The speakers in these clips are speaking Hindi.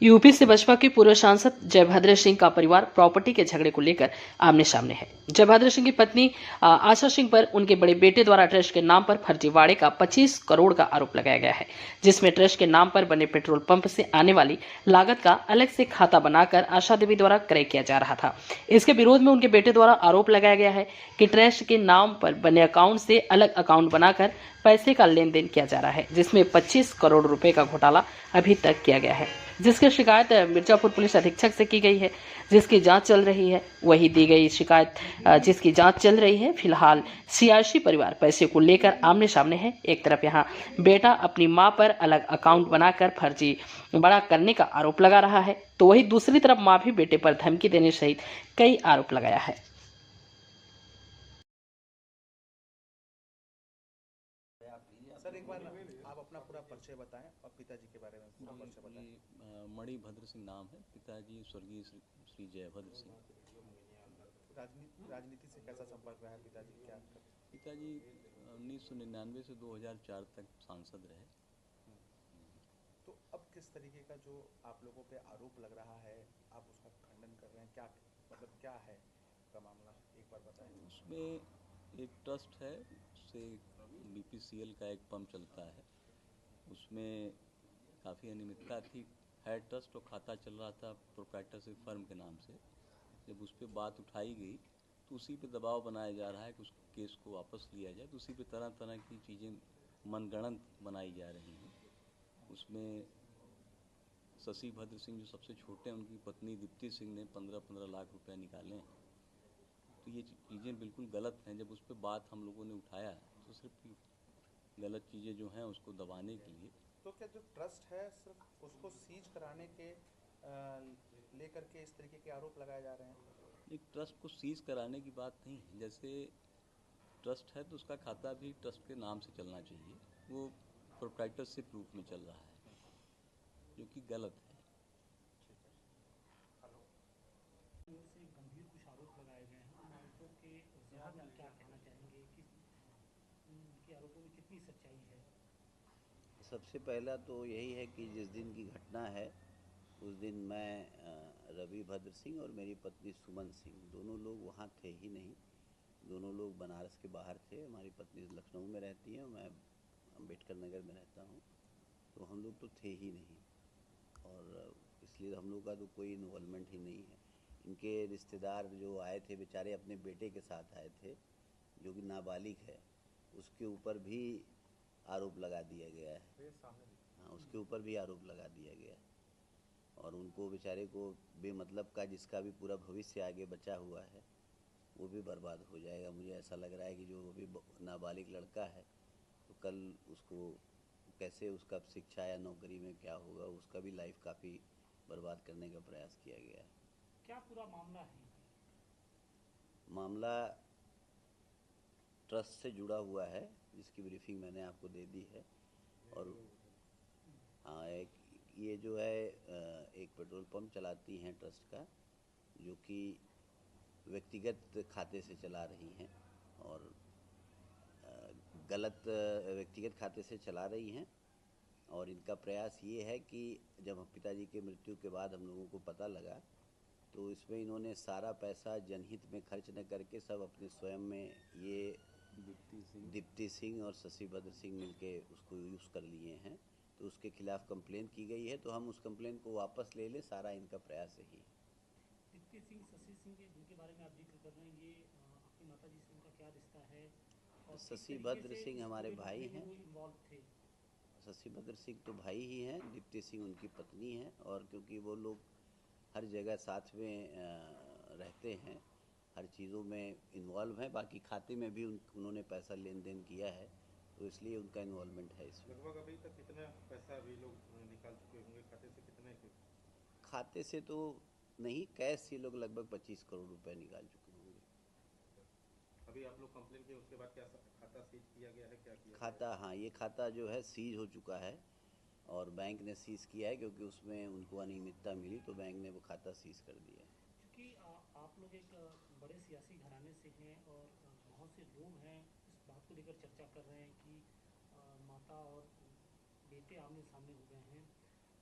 यूपी से बसपा के पूर्व सांसद जयभद्र सिंह का परिवार प्रॉपर्टी के झगड़े को लेकर आमने सामने है। जयभद्र सिंह की पत्नी आशा सिंह पर उनके बड़े बेटे द्वारा ट्रस्ट के नाम पर फर्जीवाड़े का 25 करोड़ का आरोप लगाया गया है, जिसमें ट्रस्ट के नाम पर बने पेट्रोल पंप से आने वाली लागत का अलग से खाता बनाकर आशा देवी द्वारा क्रय किया जा रहा था। इसके विरोध में उनके बेटे द्वारा आरोप लगाया गया है कि ट्रस्ट के नाम पर बने अकाउंट से अलग अकाउंट बनाकर पैसे का लेन देन किया जा रहा है, जिसमें 25 करोड़ रुपए का घोटाला अभी तक किया गया है, जिसकी शिकायत मिर्जापुर पुलिस अधीक्षक से की गई है, जिसकी जांच चल रही है। वही दी गई शिकायत जिसकी जांच चल रही है। फिलहाल सियासी परिवार पैसे को लेकर आमने सामने है। एक तरफ यहाँ बेटा अपनी मां पर अलग अकाउंट बनाकर फर्जी बड़ा करने का आरोप लगा रहा है, तो वही दूसरी तरफ मां भी बेटे पर धमकी देने सहित कई आरोप लगाया है। सर एक बार आप अपना पूरा परिचय बताएं और पिताजी के बारे में पूरा परिचय बताएं। मणिभद्र सिंह नाम है, पिताजी स्वर्गीय श्री जयभद्र सिंह। राजनीति से कैसा संपर्क रहा है पिताजी, क्या पिताजी 1999 से 2004 तक सांसद रहे। तो अब किस तरीके का जो आप लोगों पे आरोप लग रहा है, आप उसका खंडन कर रहे हैं, क्या मतलब क्या है का मामला, एक बार बताएं। उसमें एक ट्रस्ट है, उससे बीपीसीएल का एक पंप चलता है, उसमें काफ़ी अनियमितता थी। है ट्रस्ट और खाता चल रहा था प्रोप्राइटरशिप फर्म के नाम से। जब उस पर बात उठाई गई तो उसी पे दबाव बनाया जा रहा है कि उस केस को वापस लिया जाए, तो उसी पे तरह तरह की चीज़ें मनगढ़ंत बनाई जा रही हैं। उसमें शशि भद्र सिंह जो सबसे छोटे हैं, उनकी पत्नी दीप्ति सिंह ने 15-15 लाख रुपए निकाले हैं। तो ये चीज़ें बिल्कुल गलत हैं। जब उस पर बात हम लोगों ने उठाया तो सिर्फ गलत चीज़ें जो हैं उसको दबाने के लिए। तो क्या जो ट्रस्ट है सिर्फ उसको सीज कराने के लेकर के इस तरीके के आरोप लगाए जा रहे हैं? एक ट्रस्ट को सीज कराने की बात नहीं है। जैसे ट्रस्ट है तो उसका खाता भी ट्रस्ट के नाम से चलना चाहिए, वो प्रोप्राइटरशिप रूप में चल रहा है, जो कि गलत है। से गंभीर कुछ आरोप लगाए गए हैं, उन आरोपों के जवाब में क्या कहना चाहेंगे कि उनके आरोपों में कितनी सच्चाई है? सबसे पहला तो यही है कि जिस दिन की घटना है उस दिन मैं रवि भद्र सिंह और मेरी पत्नी सुमन सिंह दोनों लोग वहाँ थे ही नहीं। दोनों लोग बनारस के बाहर थे। हमारी पत्नी लखनऊ में रहती है, मैं अम्बेडकर नगर में रहता हूँ, तो हम लोग तो थे ही नहीं और इसलिए हम लोग का तो कोई इन्वॉल्वमेंट ही नहीं है। इनके रिश्तेदार जो आए थे बेचारे अपने बेटे के साथ आए थे जो कि नाबालिग है, उसके ऊपर भी आरोप लगा दिया गया है। हाँ, उसके ऊपर भी आरोप लगा दिया गया है और उनको बेचारे को बेमतलब का जिसका भी पूरा भविष्य आगे बचा हुआ है वो भी बर्बाद हो जाएगा। मुझे ऐसा लग रहा है कि जो अभी नाबालिग लड़का है तो कल उसको कैसे उसका शिक्षा या नौकरी में क्या होगा, उसका भी लाइफ काफ़ी बर्बाद करने का प्रयास किया गया है। क्या पूरा मामला है? मामला ट्रस्ट से जुड़ा हुआ है जिसकी ब्रीफिंग मैंने आपको दे दी है। और हाँ, एक ये जो है एक पेट्रोल पंप चलाती हैं ट्रस्ट का, जो कि व्यक्तिगत खाते से चला रही हैं और गलत व्यक्तिगत खाते से चला रही हैं। और इनका प्रयास ये है कि जब पिताजी के मृत्यु के बाद हम लोगों को पता लगा तो इसमें इन्होंने सारा पैसा जनहित में खर्च न करके सब अपने स्वयं में ये दीप्ति सिंह और शशि भद्र सिंह मिलके उसको यूज़ कर लिए हैं। तो उसके खिलाफ कंप्लेन की गई है, तो हम उस कंप्लेन को वापस ले लें, सारा इनका प्रयास यही है। दीप्ति सिंह, शशि सिंह जिनके बारे में आप जिक्र कर रहे हैं, ये आपकी माता जी से उनका क्या रिश्ता है? और शशि भद्र सिंह हमारे भाई हैं। इन्वॉल्व थे? शशि भद्र सिंह तो भाई ही हैं, दीप्ति सिंह उनकी पत्नी हैं। और क्योंकि वो लोग हर जगह साथ में रहते हैं, हर चीज़ों में इन्वॉल्व हैं, बाकी खाते में भी उन्होंने पैसा लेन देन किया है, तो इसलिए उनका इन्वॉल्वमेंट है इसमें। लगभग अभी तक कितना पैसा अभी लोग निकाल चुके होंगे खाते से, कितने के? खाते से तो नहीं, कैश ये लोग लगभग 25 करोड़ रुपए निकाल चुके होंगे। अभी आप लोग कंप्लेन किए उसके बाद क्या खाता सीज किया गया है, क्या किया खाता, हाँ, ये खाता जो है सीज हो चुका है और बैंक ने सीज किया है क्योंकि उसमें उनको अनियमितता मिली, तो बैंक ने वो खाता सीज कर दिया है। क्योंकि आप लोग एक बड़े सियासी घराने से हैं और बहुत से लोग हैं इस बात को लेकर चर्चा कर रहे हैं कि माता और बेटे आमने सामने हो गए हैं,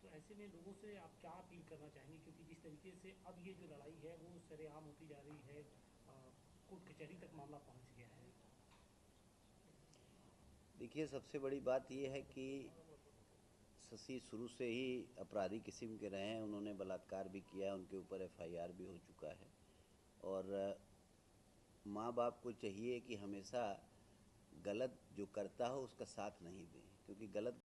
तो तो ऐसे में लोगों से आप क्या अपील करना चाहेंगे, क्योंकि जिस तरीके से अब ये जो लड़ाई है वो सरेआम होती जा रही है, कोर्ट कचहरी तक मामला पहुंच गया है। देखिए, सबसे बड़ी बात यह है कि शशि शुरू से ही अपराधी किस्म के रहे हैं। उन्होंने बलात्कार भी किया है, उनके ऊपर एफआईआर भी हो चुका है। और माँ बाप को चाहिए कि हमेशा गलत जो करता हो उसका साथ नहीं दें, क्योंकि गलत